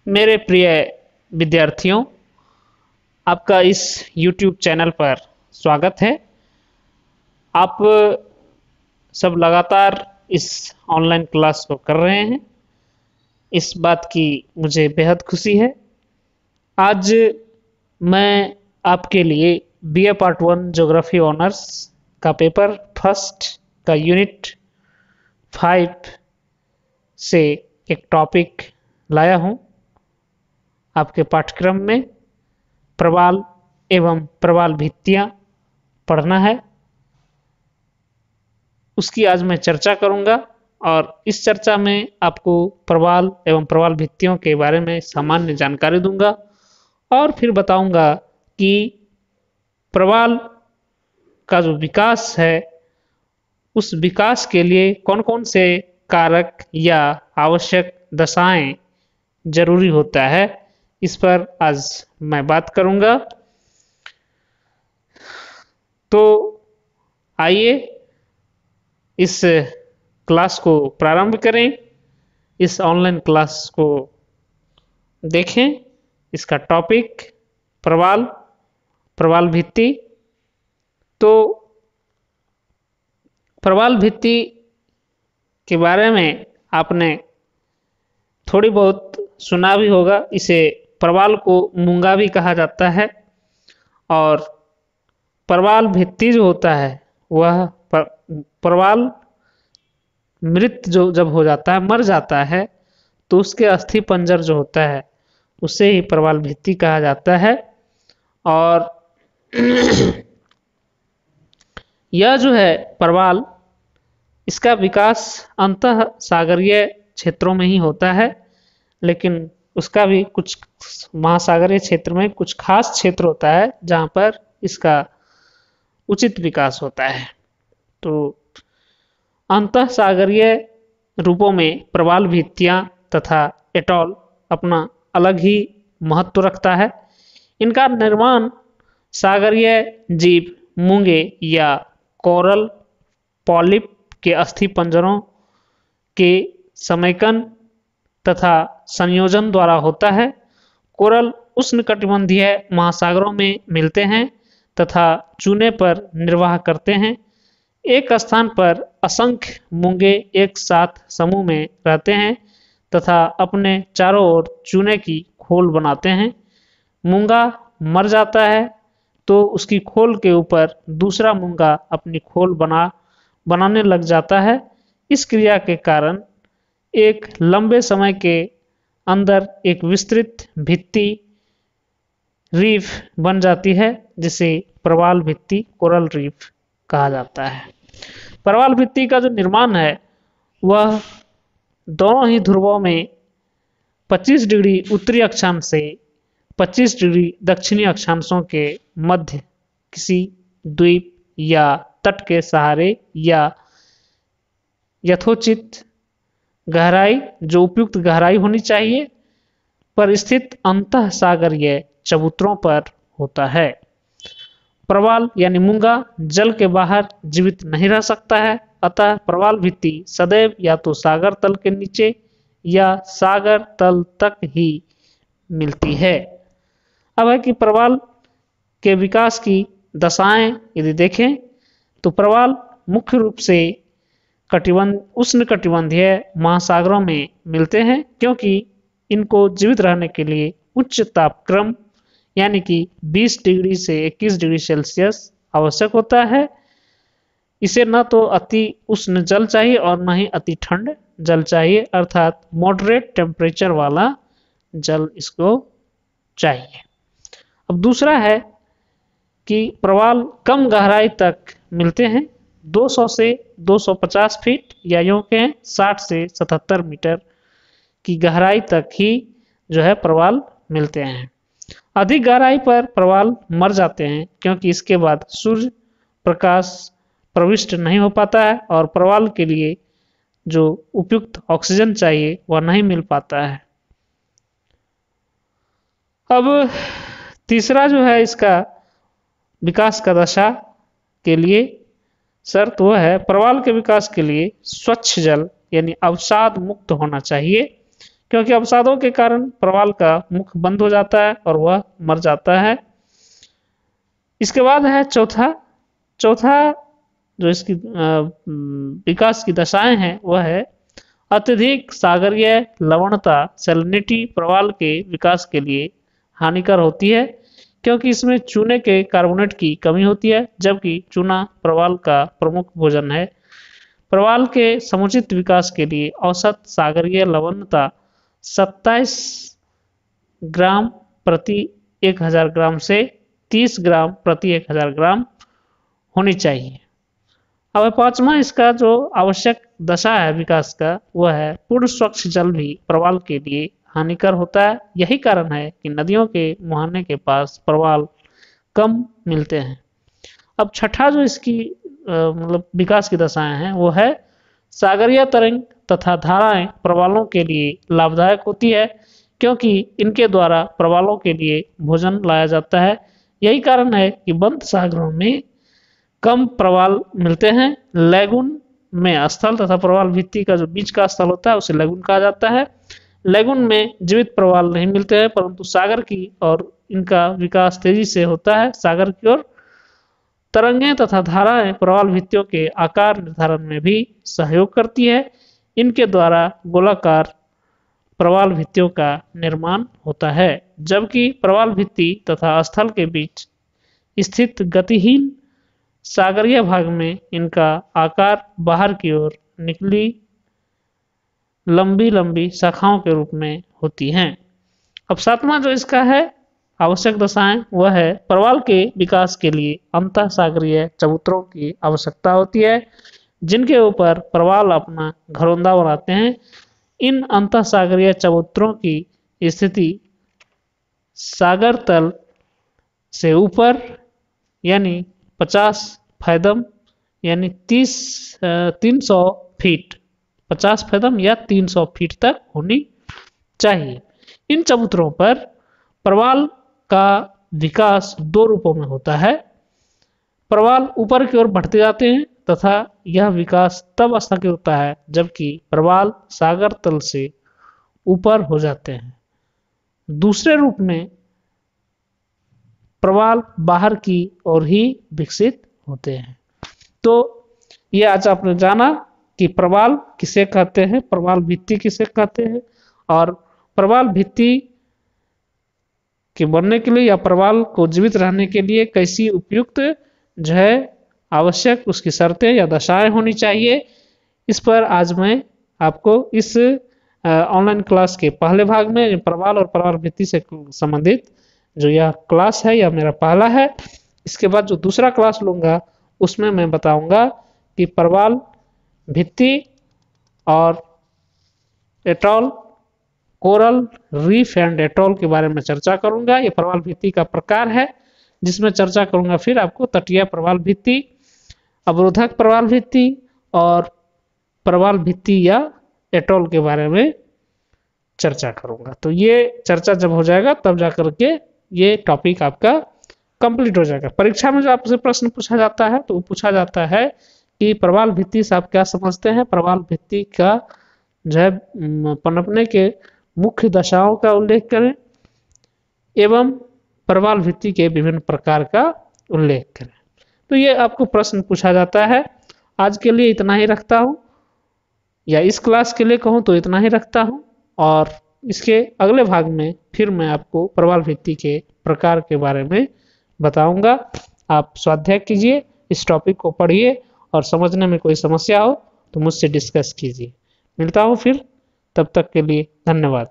मेरे प्रिय विद्यार्थियों, आपका इस YouTube चैनल पर स्वागत है। आप सब लगातार इस ऑनलाइन क्लास को कर रहे हैं, इस बात की मुझे बेहद खुशी है। आज मैं आपके लिए BA पार्ट 1 ज्योग्राफी ऑनर्स का पेपर फर्स्ट का यूनिट 5 से एक टॉपिक लाया हूँ। आपके पाठ्यक्रम में प्रवाल एवं प्रवाल भित्तियाँ पढ़ना है, उसकी आज मैं चर्चा करूंगा और इस चर्चा में आपको प्रवाल एवं प्रवाल भित्तियों के बारे में सामान्य जानकारी दूंगा और फिर बताऊंगा कि प्रवाल का जो विकास है उस विकास के लिए कौन कौन से कारक या आवश्यक दशाएं जरूरी होता है, इस पर आज मैं बात करूंगा। तो आइए इस क्लास को प्रारंभ करें, इस ऑनलाइन क्लास को देखें। इसका टॉपिक प्रवाल भित्ति। तो प्रवाल भित्ति के बारे में आपने थोड़ी बहुत सुना भी होगा। इसे प्रवाल को मूंगा भी कहा जाता है और प्रवाल भित्ति जो होता है वह प्रवाल मृत जो जब हो जाता है, मर जाता है, तो उसके अस्थि पंजर जो होता है उसे ही प्रवाल भित्ति कहा जाता है। और यह जो है प्रवाल, इसका विकास अंतः सागरीय क्षेत्रों में ही होता है, लेकिन उसका भी कुछ महासागरीय क्षेत्र में कुछ खास क्षेत्र होता है जहाँ पर इसका उचित विकास होता है। तो अंतः सागरीय रूपों में प्रवाल भित्तियाँ तथा एटॉल अपना अलग ही महत्व रखता है। इनका निर्माण सागरीय जीव मूंगे या कोरल पॉलिप के अस्थि पंजरों के समेकन तथा संयोजन द्वारा होता है। कोरल उष्णकटिबंधीय महासागरों में मिलते हैं तथा चूने पर निर्वाह करते हैं। एक स्थान पर असंख्य मूंगे एक साथ समूह में रहते हैं तथा अपने चारों ओर चूने की खोल बनाते हैं। मूंगा मर जाता है तो उसकी खोल के ऊपर दूसरा मूंगा अपनी खोल बनाने लग जाता है। इस क्रिया के कारण एक लंबे समय के अंदर एक विस्तृत भित्ति रीफ बन जाती है, जिसे प्रवाल भित्ति कोरल रीफ कहा जाता है। प्रवाल भित्ति का जो निर्माण है वह दोनों ही ध्रुवों में 25 डिग्री उत्तरी अक्षांश से 25 डिग्री दक्षिणी अक्षांशों के मध्य किसी द्वीप या तट के सहारे या यथोचित गहराई, जो उपयुक्त गहराई होनी चाहिए, पर स्थित अंतः सागरीय चबूतरों पर होता है। प्रवाल यानी मूंगा जल के बाहर जीवित नहीं रह सकता है, अतः प्रवाल भित्ति सदैव या तो सागर तल के नीचे या सागर तल तक ही मिलती है। अब है कि प्रवाल के विकास की दशाएं यदि देखें तो प्रवाल मुख्य रूप से उष्णकटिबंधीय महासागरों में मिलते हैं, क्योंकि इनको जीवित रहने के लिए उच्च तापक्रम यानी कि 20 डिग्री से 21 डिग्री सेल्सियस आवश्यक होता है। इसे न तो अति उष्ण जल चाहिए और न ही अति ठंड जल चाहिए, अर्थात मॉडरेट टेम्परेचर वाला जल इसको चाहिए। अब दूसरा है कि प्रवाल कम गहराई तक मिलते हैं, 200 से 250 फीट या यूं कहें 60 से 77 मीटर की गहराई तक ही जो है प्रवाल मिलते हैं। अधिक गहराई पर प्रवाल मर जाते हैं, क्योंकि इसके बाद सूर्य प्रकाश प्रविष्ट नहीं हो पाता है और प्रवाल के लिए जो उपयुक्त ऑक्सीजन चाहिए वह नहीं मिल पाता है। अब तीसरा जो है इसका विकास का दशा के लिए शर्त वह है, प्रवाल के विकास के लिए स्वच्छ जल यानी अवसाद मुक्त होना चाहिए, क्योंकि अवसादों के कारण प्रवाल का मुख बंद हो जाता है और वह मर जाता है। इसके बाद है चौथा जो इसकी विकास की दशाएं हैं वह है अत्यधिक सागरीय लवणता सैलिनिटी प्रवाल के विकास के लिए हानिकर होती है, क्योंकि इसमें चूने के कार्बोनेट की कमी होती है, जबकि चूना प्रवाल का प्रमुख भोजन है। प्रवाल के समुचित विकास के लिए औसत सागरीय लवणता 27 ग्राम प्रति 1000 ग्राम से 30 ग्राम प्रति 1000 ग्राम होनी चाहिए। अब पांचवा इसका जो आवश्यक दशा है विकास का वह है पूर्ण स्वच्छ जल भी प्रवाल के लिए हानिकर होता है। यही कारण है कि नदियों के मुहाने के पास प्रवाल कम मिलते हैं। अब छठा जो इसकी मतलब विकास की दशाएं हैं वो है सागरीय तरंग तथा धाराएं प्रवालों के लिए लाभदायक होती है, क्योंकि इनके द्वारा प्रवालों के लिए भोजन लाया जाता है। यही कारण है कि बंद सागरों में कम प्रवाल मिलते हैं। लैगून में स्थल तथा प्रवाल भित्ति का जो बीच का स्थल होता है उसे लैगून कहा जाता है। लैगून में जीवित प्रवाल नहीं मिलते हैं, परंतु सागर की और इनका विकास तेजी से होता है। सागर की ओर तरंगें तथा धाराएं प्रवाल भित्तियों के आकार निर्धारण में भी सहयोग करती है। इनके द्वारा गोलाकार प्रवाल भित्तियों का निर्माण होता है, जबकि प्रवाल भित्ति तथा स्थल के बीच स्थित गतिहीन सागरीय भाग में इनका आकार बाहर की ओर निकली लंबी लंबी शाखाओं के रूप में होती हैं। अब सातवां जो इसका है आवश्यक दशाएं वह है प्रवाल के विकास के लिए अंतः सागरीय चबूतरों की आवश्यकता होती है, जिनके ऊपर प्रवाल अपना घरौंदा बनाते हैं। इन अंतः सागरीय चबूतरों की स्थिति सागर तल से ऊपर यानी 50 फैदम यानी 300 फीट 50 फैदम या 300 फीट तक होनी चाहिए। इन चबूतरों पर प्रवाल का विकास दो रूपों में होता है। प्रवाल ऊपर की ओर बढ़ते जाते हैं तथा यह विकास तब स्थगित होता है जबकि प्रवाल सागर तल से ऊपर हो जाते हैं। दूसरे रूप में प्रवाल बाहर की ओर ही विकसित होते हैं। तो ये आज आपने जाना कि प्रवाल किसे कहते हैं, प्रवाल भित्ति किसे कहते हैं, और प्रवाल भित्ति के बनने के लिए या प्रवाल को जीवित रहने के लिए कैसी उपयुक्त जो है आवश्यक उसकी शर्तें या दशाएं होनी चाहिए। इस पर आज मैं आपको इस ऑनलाइन क्लास के पहले भाग में प्रवाल और प्रवाल भित्ति से संबंधित जो यह क्लास है यह मेरा पहला है। इसके बाद जो दूसरा क्लास लूँगा उसमें मैं बताऊंगा कि प्रवाल भित्ति और atoll coral reef and atoll के बारे में चर्चा करूंगा। ये प्रवाल भित्ति का प्रकार है जिसमें चर्चा करूंगा फिर आपको तटीय प्रवाल भित्ति, अवरोधक प्रवाल भित्ति और प्रवाल भित्ति या एटॉल के बारे में चर्चा करूंगा। तो ये चर्चा जब हो जाएगा तब जाकर के ये टॉपिक आपका कंप्लीट हो जाएगा। परीक्षा में जो आपसे प्रश्न पूछा जाता है तो वो पूछा जाता है कि प्रवाल भित्ति से आप क्या समझते हैं, प्रवाल भित्ति का जो है पनपने के मुख्य दशाओं का उल्लेख करें एवं प्रवाल भित्ति के विभिन्न प्रकार का उल्लेख करें। तो ये आपको प्रश्न पूछा जाता है। आज के लिए इतना ही रखता हूँ, या इस क्लास के लिए कहूँ तो इतना ही रखता हूँ, और इसके अगले भाग में फिर मैं आपको प्रवाल भित्ति के प्रकार के बारे में बताऊंगा। आप स्वाध्याय कीजिए, इस टॉपिक को पढ़िए और समझने में कोई समस्या हो तो मुझसे डिस्कस कीजिए। मिलता हूँ फिर, तब तक के लिए धन्यवाद।